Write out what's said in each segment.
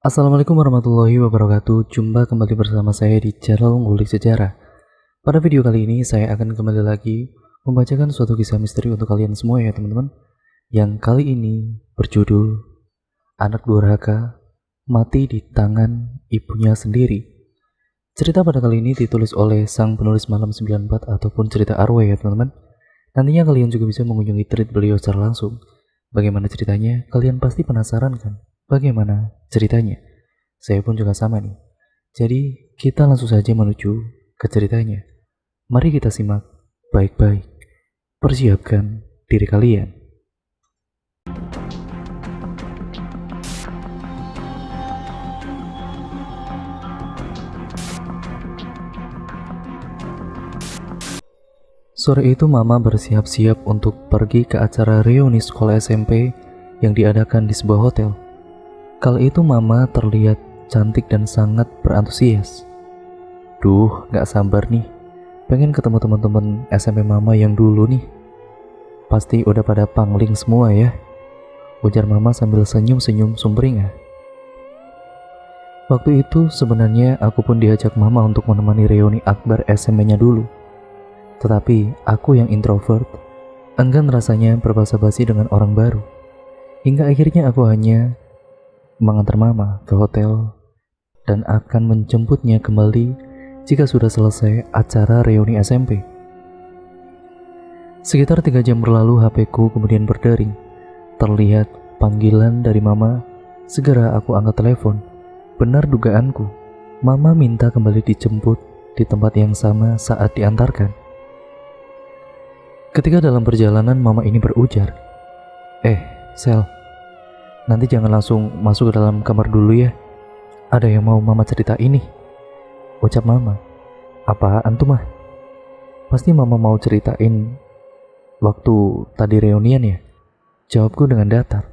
Assalamualaikum warahmatullahi wabarakatuh. Jumpa kembali bersama saya di channel Ngulik Sejarah. Pada video kali ini saya akan kembali lagi membacakan suatu kisah misteri untuk kalian semua ya teman-teman. Yang kali ini berjudul Anak Durhaka Mati di Tangan Ibunya Sendiri. Cerita pada kali ini ditulis oleh sang penulis Malam 94 ataupun cerita arwah ya teman-teman. Nantinya kalian juga bisa mengunjungi thread beliau secara langsung. Bagaimana ceritanya? Kalian pasti penasaran kan? Bagaimana ceritanya? Saya pun juga sama nih. Jadi kita langsung saja menuju ke ceritanya. Mari kita simak baik-baik. Persiapkan diri kalian. Sore itu Mama bersiap-siap untuk pergi ke acara reuni sekolah SMP yang diadakan di sebuah hotel. Kala itu Mama terlihat cantik dan sangat berantusias. Duh, gak sabar nih. Pengen ketemu teman-teman SMP Mama yang dulu nih. Pasti udah pada pangling semua ya, ujar Mama sambil senyum-senyum sumringah. Waktu itu sebenarnya aku pun diajak Mama untuk menemani reuni akbar SMP-nya dulu. Tetapi aku yang introvert, enggan rasanya berbasa-basi dengan orang baru. Hingga akhirnya aku hanya mengantar Mama ke hotel dan akan menjemputnya kembali jika sudah selesai acara reuni SMP. Sekitar 3 jam berlalu, HP-ku kemudian berdering. Terlihat panggilan dari Mama. Segera aku angkat telepon. Benar dugaanku, Mama minta kembali dijemput di tempat yang sama saat diantarkan. Ketika dalam perjalanan Mama ini berujar, Sel, nanti jangan langsung masuk ke dalam kamar dulu ya. Ada yang mau Mama cerita ini, ucap Mama. Apaan tuh mah? Pasti Mama mau ceritain waktu tadi reunian ya? Jawabku dengan datar.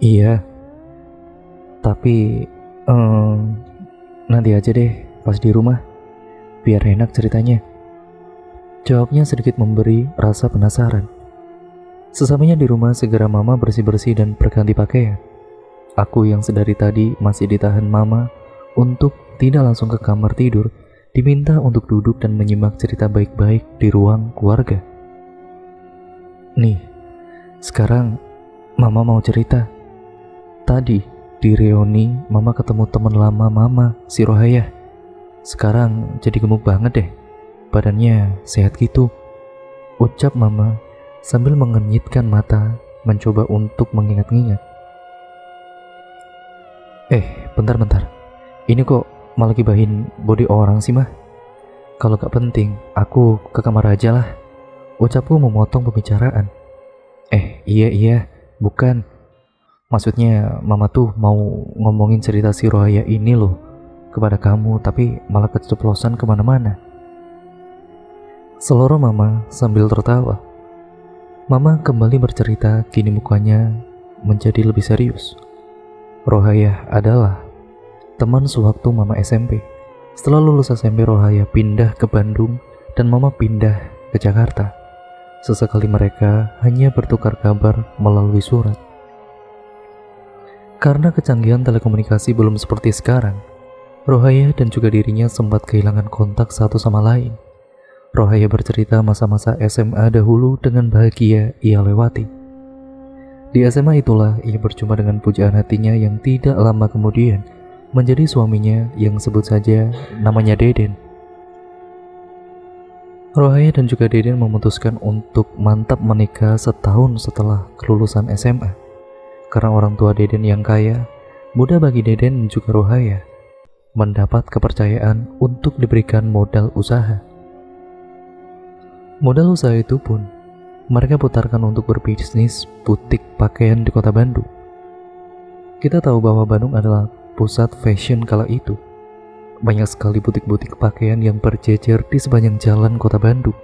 Iya, tapi nanti aja deh pas di rumah, biar enak ceritanya. Jawabnya sedikit memberi rasa penasaran. Sesampainya di rumah, segera Mama bersih-bersih dan berganti pakaian. Aku yang sedari tadi masih ditahan Mama untuk tidak langsung ke kamar tidur, diminta untuk duduk dan menyimak cerita baik-baik di ruang keluarga. Nih, sekarang Mama mau cerita. Tadi di reuni Mama ketemu teman lama Mama, si Rohayah. Sekarang jadi gemuk banget deh. Badannya sehat gitu, ucap Mama sambil mengenyitkan mata mencoba untuk mengingat-ingat. Bentar. Ini kok malah gibahin body orang sih mah? Kalau gak penting, aku ke kamar aja lah, ucapku memotong pembicaraan. Iya, bukan. Maksudnya Mama tuh mau ngomongin cerita si Rohaya ini loh kepada kamu, tapi malah keceplosan kemana-mana. Seloroh Mama sambil tertawa. Mama kembali bercerita, kini mukanya menjadi lebih serius. Rohayah adalah teman sewaktu Mama SMP. Setelah lulus SMP, Rohayah pindah ke Bandung dan Mama pindah ke Jakarta. Sesekali mereka hanya bertukar kabar melalui surat. Karena kecanggihan telekomunikasi belum seperti sekarang, Rohayah dan juga dirinya sempat kehilangan kontak satu sama lain. Rohayah bercerita masa-masa SMA dahulu dengan bahagia ia lewati. Di SMA itulah ia berjumpa dengan pujaan hatinya yang tidak lama kemudian menjadi suaminya yang sebut saja namanya Deden. Rohayah dan juga Deden memutuskan untuk mantap menikah setahun setelah kelulusan SMA. Karena orang tua Deden yang kaya, mudah bagi Deden dan juga Rohayah mendapat kepercayaan untuk diberikan modal usaha. Modal usaha itu pun mereka putarkan untuk berbisnis butik pakaian di kota Bandung. Kita tahu bahwa Bandung adalah pusat fashion kala itu. Banyak sekali butik-butik pakaian yang berjejer di sepanjang jalan kota Bandung.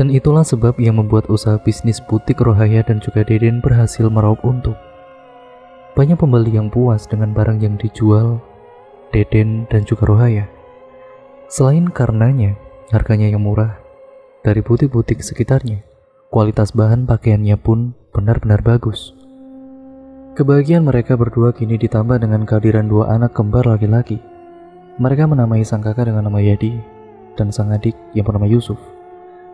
Dan itulah sebab yang membuat usaha bisnis butik Rohayah dan juga Deden berhasil meraup untung. Banyak pembeli yang puas dengan barang yang dijual Deden dan juga Rohayah. Selain karenanya harganya yang murah dari butik-butik sekitarnya, kualitas bahan pakaiannya pun benar-benar bagus. Kebahagiaan mereka berdua kini ditambah dengan kehadiran dua anak kembar laki-laki. Mereka menamai sang kakak dengan nama Yadi dan sang adik yang bernama Yusuf.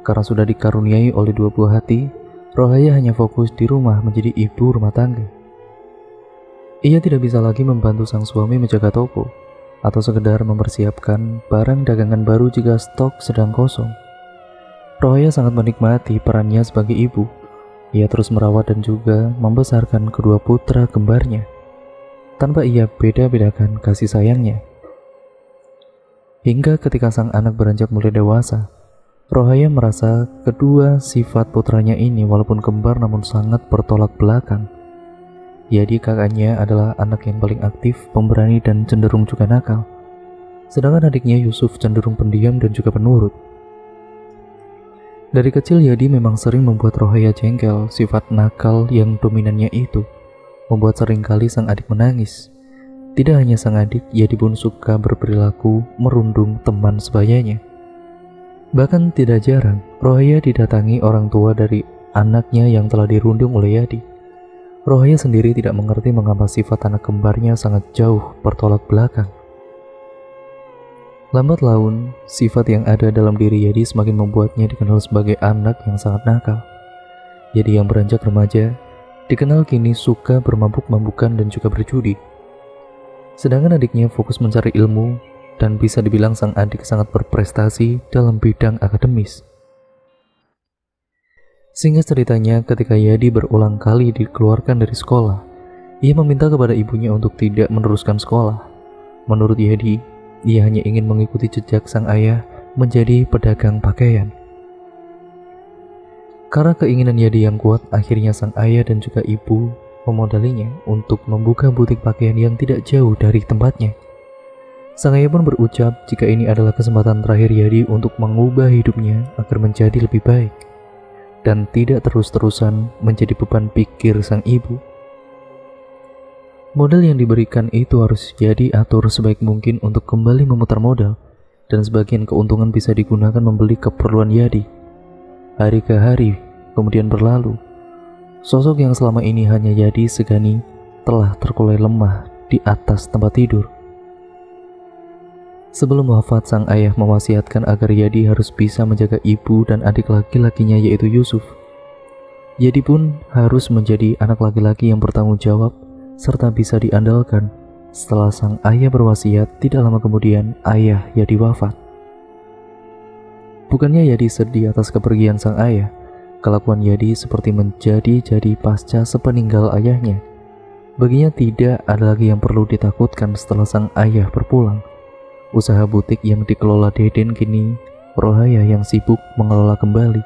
Karena sudah dikaruniai oleh dua buah hati, Rohaya hanya fokus di rumah menjadi ibu rumah tangga. Ia tidak bisa lagi membantu sang suami menjaga toko atau sekedar mempersiapkan barang dagangan baru jika stok sedang kosong. Rohaya sangat menikmati perannya sebagai ibu. Ia terus merawat dan juga membesarkan kedua putra kembarnya tanpa ia beda-bedakan kasih sayangnya. Hingga ketika sang anak beranjak mulai dewasa, Rohaya merasa kedua sifat putranya ini walaupun kembar namun sangat bertolak belakang. Jadi kakaknya adalah anak yang paling aktif, pemberani dan cenderung juga nakal. Sedangkan adiknya Yusuf cenderung pendiam dan juga penurut. Dari kecil Yadi memang sering membuat Rohaya jengkel. Sifat nakal yang dominannya itu membuat seringkali sang adik menangis. Tidak hanya sang adik, Yadi pun suka berperilaku merundung teman sebayanya. Bahkan tidak jarang Rohaya didatangi orang tua dari anaknya yang telah dirundung oleh Yadi. Rohaya sendiri tidak mengerti mengapa sifat anak kembarnya sangat jauh bertolak belakang. Lambat laun, sifat yang ada dalam diri Yadi semakin membuatnya dikenal sebagai anak yang sangat nakal. Yadi yang beranjak remaja, dikenal kini suka bermabuk-mabukan dan juga berjudi. Sedangkan adiknya fokus mencari ilmu dan bisa dibilang sang adik sangat berprestasi dalam bidang akademis. Singkat ceritanya, ketika Yadi berulang kali dikeluarkan dari sekolah, ia meminta kepada ibunya untuk tidak meneruskan sekolah. Menurut Yadi, ia hanya ingin mengikuti jejak sang ayah menjadi pedagang pakaian. Karena keinginan Yadi yang kuat, akhirnya sang ayah dan juga ibu memodalinya untuk membuka butik pakaian yang tidak jauh dari tempatnya. Sang ayah pun berucap jika ini adalah kesempatan terakhir Yadi untuk mengubah hidupnya agar menjadi lebih baik dan tidak terus-terusan menjadi beban pikir sang ibu. Modal yang diberikan itu harus Yadi atur sebaik mungkin untuk kembali memutar modal, dan sebagian keuntungan bisa digunakan membeli keperluan Yadi. Hari ke hari kemudian berlalu. Sosok yang selama ini hanya Yadi segani telah terkulai lemah di atas tempat tidur. Sebelum wafat, sang ayah mewasiatkan agar Yadi harus bisa menjaga ibu dan adik laki-lakinya yaitu Yusuf. Yadi pun harus menjadi anak laki-laki yang bertanggung jawab serta bisa diandalkan. Setelah sang ayah berwasiat, tidak lama kemudian ayah Yadi wafat. Bukannya Yadi sedih atas kepergian sang ayah, kelakuan Yadi seperti menjadi pasca sepeninggal ayahnya. Baginya tidak ada lagi yang perlu ditakutkan setelah sang ayah berpulang. Usaha butik yang dikelola Deden kini Rohaya yang sibuk mengelola kembali.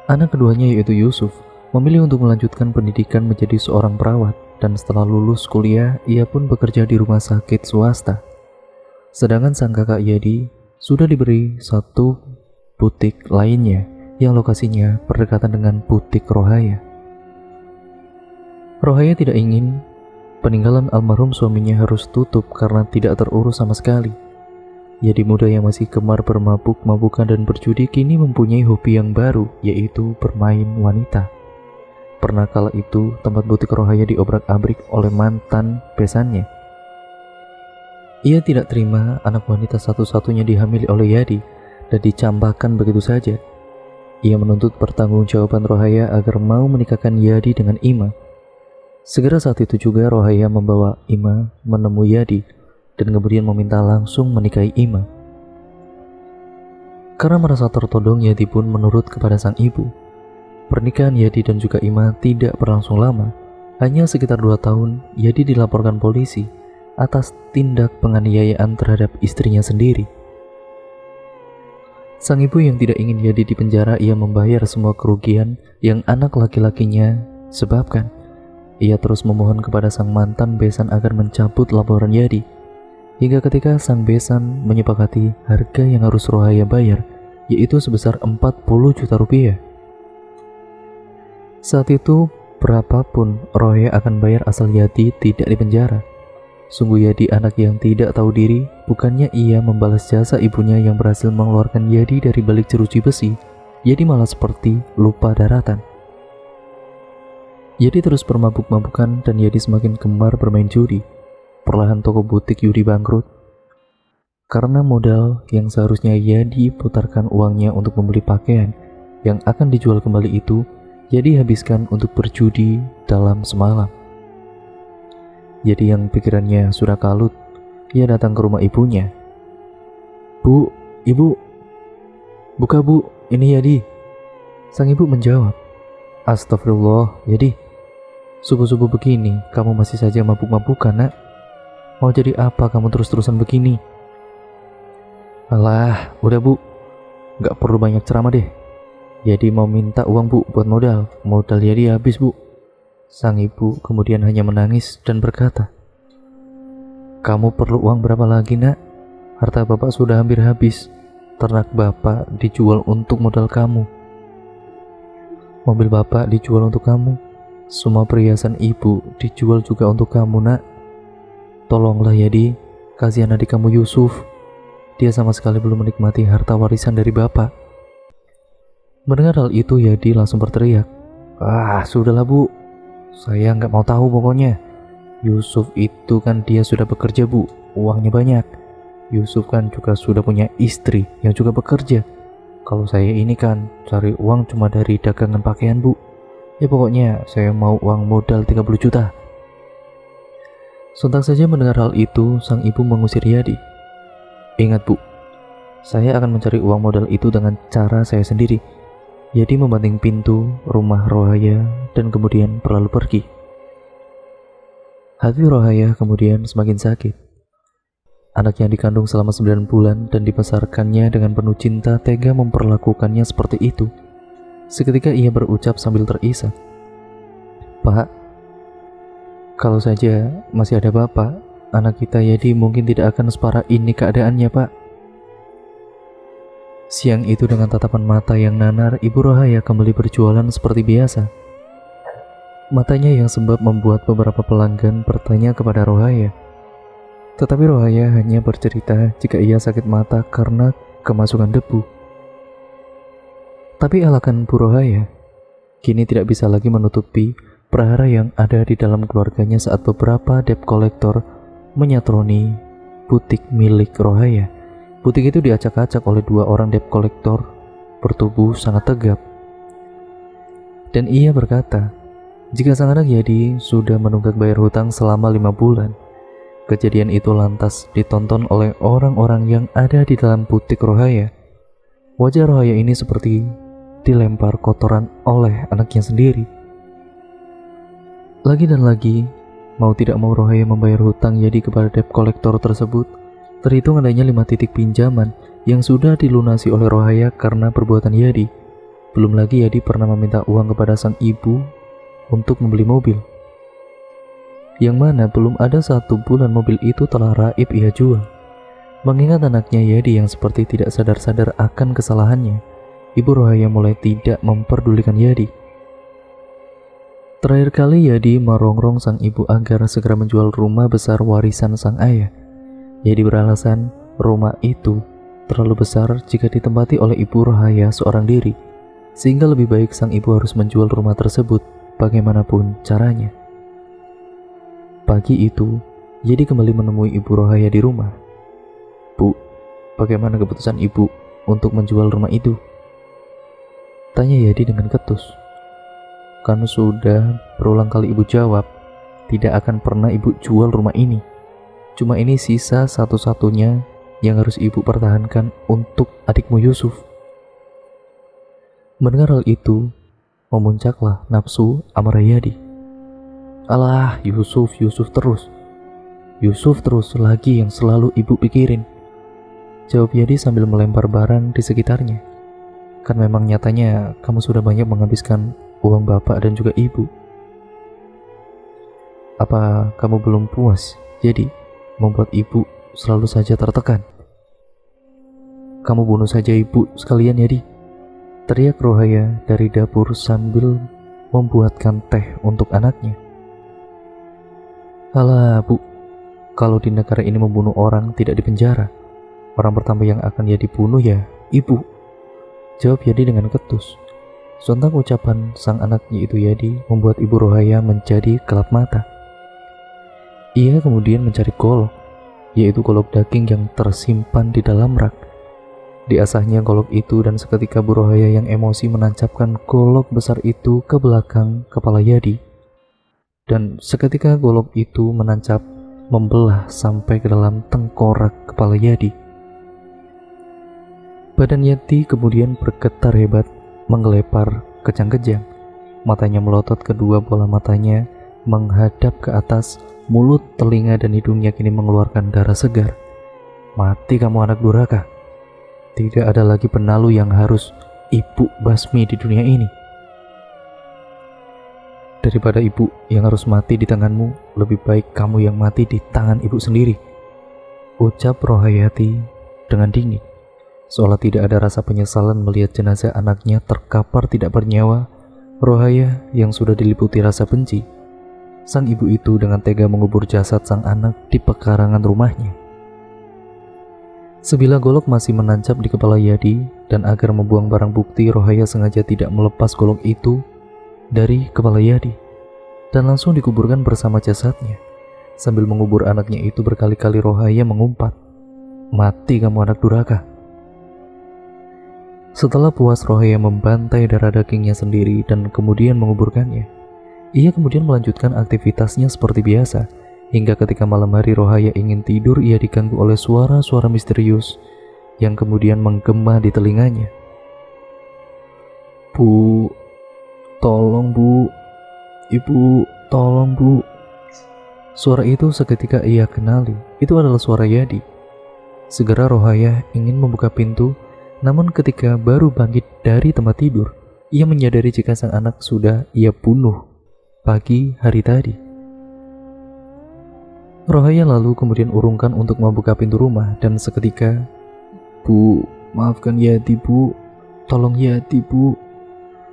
Anak keduanya yaitu Yusuf memilih untuk melanjutkan pendidikan menjadi seorang perawat, dan setelah lulus kuliah ia pun bekerja di rumah sakit swasta. Sedangkan sang kakak Yadi sudah diberi satu butik lainnya yang lokasinya berdekatan dengan butik Rohaya. Rohaya tidak ingin peninggalan almarhum suaminya harus tutup karena tidak terurus sama sekali. Yadi muda yang masih gemar bermabuk-mabukan dan berjudi kini mempunyai hobi yang baru, yaitu bermain wanita. Pernah kala itu tempat butik Rohaya diobrak-abrik oleh mantan besannya. Ia tidak terima anak wanita satu-satunya dihamili oleh Yadi dan dicampakkan begitu saja. Ia menuntut pertanggungjawaban Rohaya agar mau menikahkan Yadi dengan Ima. Segera saat itu juga Rohaya membawa Ima menemui Yadi dan kemudian meminta langsung menikahi Ima. Karena merasa tertodong, Yadi pun menurut kepada sang ibu. Pernikahan Yadi dan juga Ima tidak berlangsung lama. Hanya sekitar 2 tahun, Yadi dilaporkan polisi atas tindak penganiayaan terhadap istrinya sendiri. Sang ibu yang tidak ingin Yadi dipenjara, ia membayar semua kerugian yang anak laki-lakinya sebabkan. Ia terus memohon kepada sang mantan besan agar mencabut laporan Yadi. Hingga ketika sang besan menyepakati harga yang harus Rohaya bayar, yaitu sebesar 40 juta rupiah. Saat itu, berapapun Rohaya akan bayar asal Yadi tidak dipenjara. Sungguh Yadi anak yang tidak tahu diri, bukannya ia membalas jasa ibunya yang berhasil mengeluarkan Yadi dari balik jeruji besi, Yadi malah seperti lupa daratan. Yadi terus bermabuk-mabukan dan Yadi semakin gemar bermain judi. Perlahan toko butik Yudi bangkrut. Karena modal yang seharusnya Yadi putarkan uangnya untuk membeli pakaian yang akan dijual kembali itu, Yadi habiskan untuk berjudi dalam semalam. Yadi yang pikirannya sudah kalut, ia datang ke rumah ibunya. "Bu, ibu, buka bu, ini Yadi." Sang ibu menjawab, "Astagfirullah, Yadi. Subuh-subuh begini, kamu masih saja mabuk-mabukan, nak. Mau jadi apa kamu terus-terusan begini?" "Alah, udah bu, gak perlu banyak ceramah deh. Yadi mau minta uang bu buat modal. Modal Yadi habis bu." Sang ibu kemudian hanya menangis dan berkata, "Kamu perlu uang berapa lagi nak? Harta bapak sudah hampir habis. Ternak bapak dijual untuk modal kamu. Mobil bapak dijual untuk kamu. Semua perhiasan ibu dijual juga untuk kamu nak. Tolonglah Yadi, kasihan adik kamu Yusuf. Dia sama sekali belum menikmati harta warisan dari bapak." Mendengar hal itu Yadi langsung berteriak, "Ah, sudahlah bu, saya nggak mau tahu pokoknya. Yusuf itu kan dia sudah bekerja bu, uangnya banyak. Yusuf kan juga sudah punya istri yang juga bekerja. Kalau saya ini kan cari uang cuma dari dagangan pakaian bu. Ya pokoknya saya mau uang modal 30 juta. Sontak saja mendengar hal itu, sang ibu mengusir Yadi. "Ingat bu, saya akan mencari uang modal itu dengan cara saya sendiri." Yadi membanting pintu rumah Rohaya dan kemudian berlalu pergi. Hati Rohaya kemudian semakin sakit. Anak yang dikandung selama 9 bulan dan dibesarkannya dengan penuh cinta tega memperlakukannya seperti itu. Seketika ia berucap sambil terisak, "Pak, kalau saja masih ada bapak, anak kita Yadi mungkin tidak akan separah ini keadaannya pak." Siang itu dengan tatapan mata yang nanar, Ibu Rohaya kembali berjualan seperti biasa. Matanya yang sembab membuat beberapa pelanggan bertanya kepada Rohaya. Tetapi Rohaya hanya bercerita jika ia sakit mata karena kemasukan debu. Tapi alakan Bu Rohaya kini tidak bisa lagi menutupi prahara yang ada di dalam keluarganya saat beberapa debt collector menyatroni butik milik Rohaya. Butik itu diacak-acak oleh 2 orang debt collector bertubuh sangat tegap. Dan ia berkata, jika sang anak Yadi sudah menunggak bayar hutang selama 5 bulan. Kejadian itu lantas ditonton oleh orang-orang yang ada di dalam butik Rohaya. Wajah Rohaya ini seperti dilempar kotoran oleh anaknya sendiri. Lagi dan lagi, mau tidak mau Rohaya membayar hutang Yadi kepada debt collector tersebut. Terhitung adanya 5 titik pinjaman yang sudah dilunasi oleh Rohaya karena perbuatan Yadi. Belum lagi Yadi pernah meminta uang kepada sang ibu untuk membeli mobil, yang mana belum ada 1 bulan mobil itu telah raib ia jual. Mengingat anaknya Yadi yang seperti tidak sadar-sadar akan kesalahannya, Ibu Rohaya mulai tidak memperdulikan Yadi. Terakhir kali Yadi merongrong sang ibu agar segera menjual rumah besar warisan sang ayah. Yadi beralasan rumah itu terlalu besar jika ditempati oleh Ibu Rohaya seorang diri, sehingga lebih baik sang ibu harus menjual rumah tersebut bagaimanapun caranya. Pagi itu, Yadi kembali menemui Ibu Rohaya di rumah. "Bu, bagaimana keputusan ibu untuk menjual rumah itu?" tanya Yadi dengan ketus. "Kan sudah berulang kali ibu jawab, tidak akan pernah ibu jual rumah ini. Cuma ini sisa satu-satunya yang harus ibu pertahankan untuk adikmu Yusuf." Mendengar hal itu, memuncaklah nafsu amarah Yadi. "Alah, Yusuf terus. Yusuf terus lagi yang selalu ibu pikirin," jawab Yadi sambil melempar barang di sekitarnya. "Kan memang nyatanya kamu sudah banyak menghabiskan uang bapak dan juga ibu. Apa kamu belum puas, jadi membuat ibu selalu saja tertekan? Kamu bunuh saja ibu sekalian Yadi," teriak Rohaya dari dapur sambil membuatkan teh untuk anaknya. "Alah bu, kalau di negara ini membunuh orang tidak dipenjara. Orang pertama yang akan Yadi bunuh ya ibu," jawab Yadi dengan ketus. Sontak ucapan sang anak yaitu Yadi membuat Ibu Rohaya menjadi gelap mata. Ia kemudian mencari golok, yaitu golok daging yang tersimpan di dalam rak. Diasahnya golok itu dan seketika Bu Rohaya yang emosi menancapkan golok besar itu ke belakang kepala Yadi. Dan seketika golok itu menancap membelah sampai ke dalam tengkorak kepala Yadi. Badan Yadi kemudian bergetar hebat, menggelepar kejang-kejang. Matanya melotot, kedua bola matanya menghadap ke atas, mulut, telinga, dan hidungnya kini mengeluarkan darah segar. Mati kamu anak durhaka. Tidak ada lagi penalu yang harus ibu basmi di dunia ini. Daripada ibu yang harus mati di tanganmu, lebih baik kamu yang mati di tangan ibu sendiri, ucap Rohayati dengan dingin. Seolah tidak ada rasa penyesalan melihat jenazah anaknya terkapar tidak bernyawa, Rohaya yang sudah diliputi rasa benci. Sang ibu itu dengan tega mengubur jasad sang anak di pekarangan rumahnya. Sebilah golok masih menancap di kepala Yadi, dan agar membuang barang bukti, Rohaya sengaja tidak melepas golok itu dari kepala Yadi dan langsung dikuburkan bersama jasadnya. Sambil mengubur anaknya itu berkali-kali Rohaya mengumpat, "Mati kamu anak durhaka." Setelah puas Rohaya membantai darah dagingnya sendiri dan kemudian menguburkannya, ia kemudian melanjutkan aktivitasnya seperti biasa, hingga ketika malam hari Rohaya ingin tidur, ia diganggu oleh suara-suara misterius yang kemudian menggema di telinganya. "Bu, tolong bu, ibu, tolong bu." Suara itu seketika ia kenali, itu adalah suara Yadi. Segera Rohaya ingin membuka pintu, namun ketika baru bangkit dari tempat tidur, ia menyadari jika sang anak sudah ia bunuh pagi hari tadi. Rohaya lalu kemudian urungkan untuk membuka pintu rumah, dan seketika, "Bu, maafkan Yadi bu, tolong Yadi bu."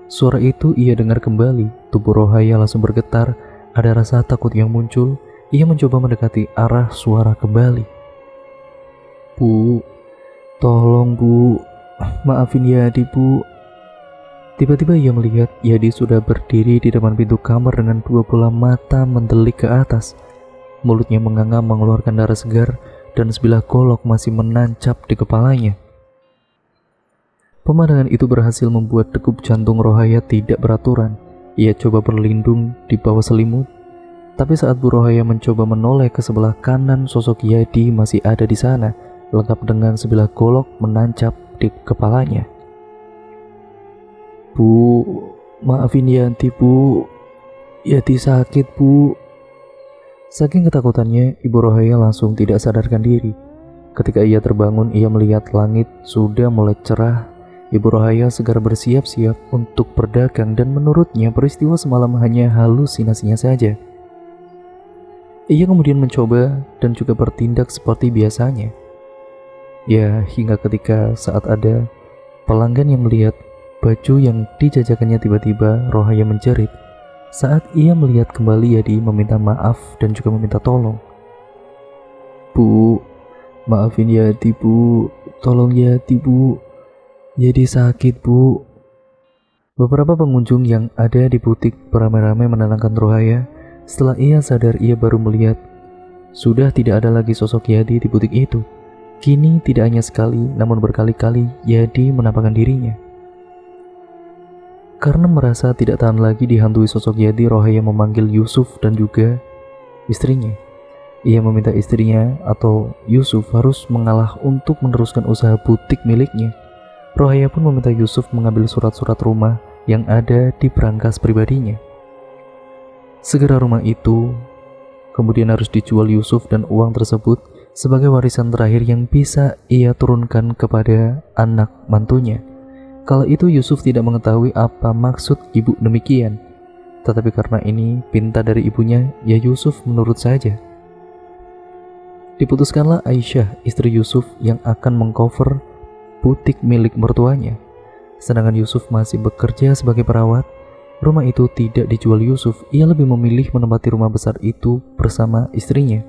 Suara itu ia dengar kembali. Tubuh Rohaya langsung bergetar, ada rasa takut yang muncul. Ia mencoba mendekati arah suara kembali. "Bu, tolong bu, maafin Yadi bu." Tiba-tiba ia melihat Yadi sudah berdiri di depan pintu kamar dengan dua bola mata mendelik ke atas. Mulutnya menganga mengeluarkan darah segar dan sebilah golok masih menancap di kepalanya. Pemandangan itu berhasil membuat degup jantung Rohaya tidak beraturan. Ia coba berlindung di bawah selimut, tapi saat Bu Rohaya mencoba menoleh ke sebelah kanan, sosok Yadi masih ada di sana, lengkap dengan sebilah golok menancap di kepalanya. "Bu, maafin Yanti bu, Yati sakit bu." Saking ketakutannya, Ibu Rohaya langsung tidak sadarkan diri. Ketika ia terbangun, ia melihat langit sudah mulai cerah. Ibu Rohaya segera bersiap-siap untuk berdagang, dan menurutnya peristiwa semalam hanya halusinasinya saja. Ia kemudian mencoba dan juga bertindak seperti biasanya. Ya, hingga ketika saat ada pelanggan yang melihat baju yang dijajakannya, tiba-tiba Rohaya menjerit saat ia melihat kembali Yadi meminta maaf dan juga meminta tolong. "Bu, maafin Yadi bu, tolong Yadi bu, Yadi sakit bu." Beberapa pengunjung yang ada di butik beramai-ramai menenangkan Rohaya. Setelah ia sadar, ia baru melihat sudah tidak ada lagi sosok Yadi di butik itu. Kini tidak hanya sekali, namun berkali-kali Yadi menampakkan dirinya. Karena merasa tidak tahan lagi dihantui sosok Yadi, Rohaya memanggil Yusuf dan juga istrinya. Ia meminta istrinya atau Yusuf harus mengalah untuk meneruskan usaha butik miliknya. Rohaya pun meminta Yusuf mengambil surat-surat rumah yang ada di berangkas pribadinya. Segera rumah itu kemudian harus dijual Yusuf, dan uang tersebut sebagai warisan terakhir yang bisa ia turunkan kepada anak mantunya. Kala itu Yusuf tidak mengetahui apa maksud ibu demikian, tetapi karena ini pinta dari ibunya, ya Yusuf menurut saja. Diputuskanlah Aisyah, istri Yusuf, yang akan mengcover butik milik mertuanya. Sedangkan Yusuf masih bekerja sebagai perawat. Rumah itu tidak dijual Yusuf, ia lebih memilih menempati rumah besar itu bersama istrinya.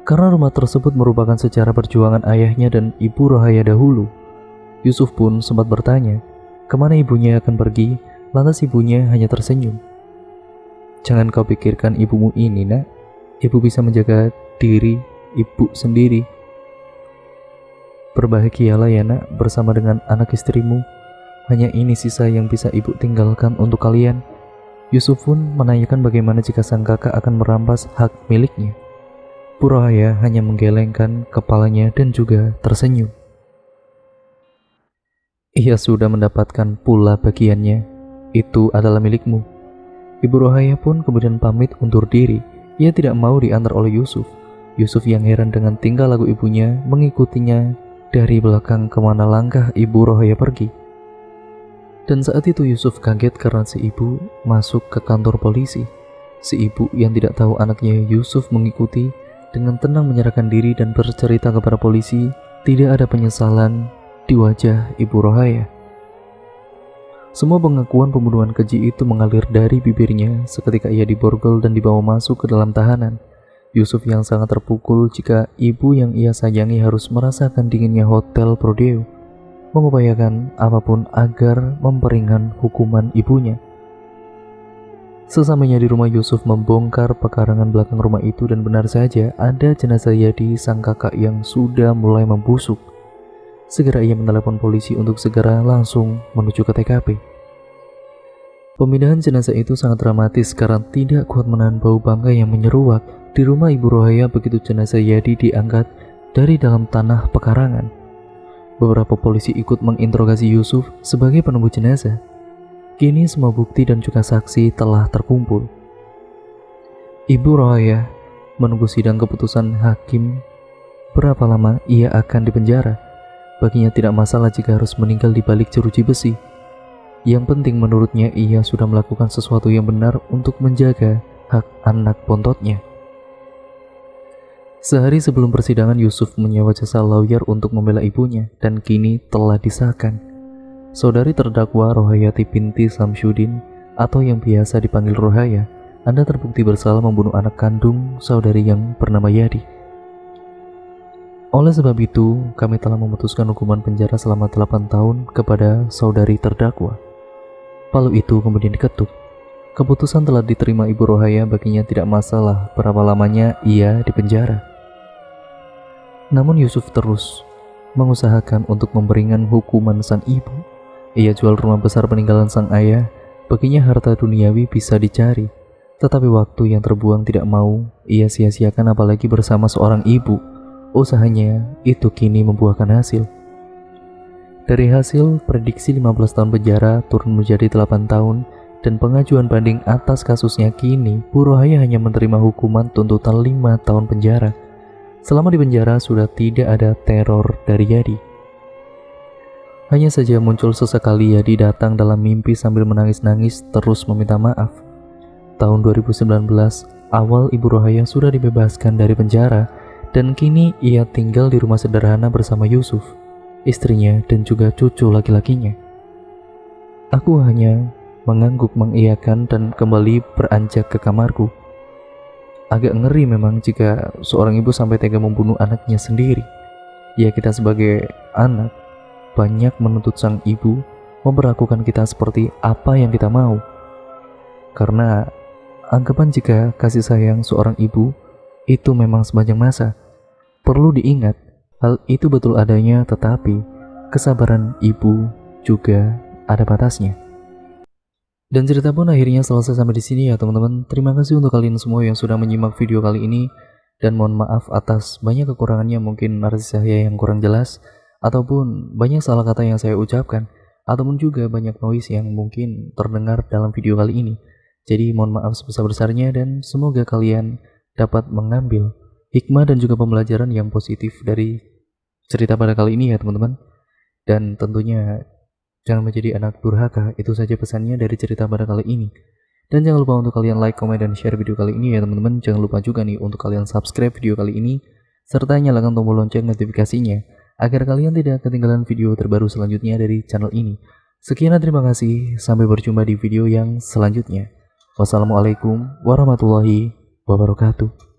Karena rumah tersebut merupakan sejarah perjuangan ayahnya dan ibu Rohaya dahulu, Yusuf pun sempat bertanya, kemana ibunya akan pergi. Lantas ibunya hanya tersenyum. Jangan kau pikirkan ibumu ini, nak. Ibu bisa menjaga diri ibu sendiri. Berbahagialah ya nak bersama dengan anak istrimu. Hanya ini sisa yang bisa ibu tinggalkan untuk kalian. Yusuf pun menanyakan bagaimana jika sang kakak akan merampas hak miliknya. Purahaya hanya menggelengkan kepalanya dan juga tersenyum. Ia sudah mendapatkan pula bagiannya. Itu adalah milikmu. Ibu Rohaya pun kemudian pamit undur diri. Ia tidak mau diantar oleh Yusuf. Yusuf yang heran dengan tingkah laku ibunya mengikutinya dari belakang kemana langkah Ibu Rohaya pergi. Dan saat itu Yusuf kaget karena si ibu masuk ke kantor polisi. Si ibu yang tidak tahu anaknya Yusuf mengikuti dengan tenang menyerahkan diri dan bercerita kepada polisi. Tidak ada penyesalan di wajah Ibu Rohaya. Semua pengakuan pembunuhan keji itu mengalir dari bibirnya seketika ia diborgol dan dibawa masuk ke dalam tahanan. Yusuf yang sangat terpukul jika ibu yang ia sayangi harus merasakan dinginnya hotel Prodeo, mengupayakan apapun agar memperingan hukuman ibunya. Sesamanya di rumah, Yusuf membongkar pekarangan belakang rumah itu dan benar saja ada jenazah Yadi, sang kakak yang sudah mulai membusuk. Segera ia menelepon polisi untuk segera langsung menuju ke TKP. Pemindahan jenazah itu sangat dramatis karena tidak kuat menahan bau bangkai yang menyeruak di rumah Ibu Rohaya begitu jenazah Yadi diangkat dari dalam tanah pekarangan. Beberapa polisi ikut menginterogasi Yusuf sebagai penunggu jenazah. Kini semua bukti dan juga saksi telah terkumpul. Ibu Rohaya menunggu sidang keputusan hakim berapa lama ia akan dipenjara. Baginya tidak masalah jika harus meninggal di balik jeruji besi. Yang penting menurutnya ia sudah melakukan sesuatu yang benar untuk menjaga hak anak bontotnya. Sehari sebelum persidangan, Yusuf menyewa jasa lawyer untuk membela ibunya dan kini telah disahkan. Saudari terdakwa Rohayati binti Samsyuddin atau yang biasa dipanggil Rohaya, Anda terbukti bersalah membunuh anak kandung saudari yang bernama Yadi. Oleh sebab itu, kami telah memutuskan hukuman penjara selama 8 tahun kepada saudari terdakwa. Palu itu kemudian diketuk. Keputusan telah diterima Ibu Rohaya, baginya tidak masalah berapa lamanya ia dipenjara. Namun Yusuf terus mengusahakan untuk memperingan hukuman sang ibu. Ia jual rumah besar peninggalan sang ayah, baginya harta duniawi bisa dicari. Tetapi waktu yang terbuang tidak mau ia sia-siakan, apalagi bersama seorang ibu. Usahanya itu kini membuahkan hasil. Dari hasil prediksi 15 tahun penjara turun menjadi 8 tahun dan pengajuan banding atas kasusnya, kini Bu Rohaya hanya menerima hukuman tuntutan 5 tahun penjara. Selama di penjara sudah tidak ada teror dari Yadi. Hanya saja muncul sesekali Yadi datang dalam mimpi sambil menangis-nangis terus meminta maaf. Tahun 2019 awal Ibu Rohaya sudah dibebaskan dari penjara dan kini ia tinggal di rumah sederhana bersama Yusuf, istrinya dan juga cucu laki-lakinya. Aku hanya mengangguk mengiyakan dan kembali beranjak ke kamarku. Agak ngeri memang jika seorang ibu sampai tega membunuh anaknya sendiri. Ya, kita sebagai anak banyak menuntut sang ibu memperlakukan kita seperti apa yang kita mau. Karena anggapan jika kasih sayang seorang ibu itu memang sepanjang masa. Perlu diingat, hal itu betul adanya, tetapi kesabaran ibu juga ada batasnya. Dan cerita pun akhirnya selesai sampai di sini ya teman-teman. Terima kasih untuk kalian semua yang sudah menyimak video kali ini, dan mohon maaf atas banyak kekurangannya, mungkin narasi saya yang kurang jelas ataupun banyak salah kata yang saya ucapkan, ataupun juga banyak noise yang mungkin terdengar dalam video kali ini. Jadi mohon maaf sebesar-besarnya dan semoga kalian dapat mengambil hikmah dan juga pembelajaran yang positif dari cerita pada kali ini ya teman-teman. Dan tentunya jangan menjadi anak durhaka, itu saja pesannya dari cerita pada kali ini. Dan jangan lupa untuk kalian like, komen, dan share video kali ini ya teman-teman. Jangan lupa juga nih untuk kalian subscribe video kali ini serta nyalakan tombol lonceng notifikasinya agar kalian tidak ketinggalan video terbaru selanjutnya dari channel ini. Sekian dan terima kasih, sampai berjumpa di video yang selanjutnya. Wassalamualaikum warahmatullahi wabarakatuh.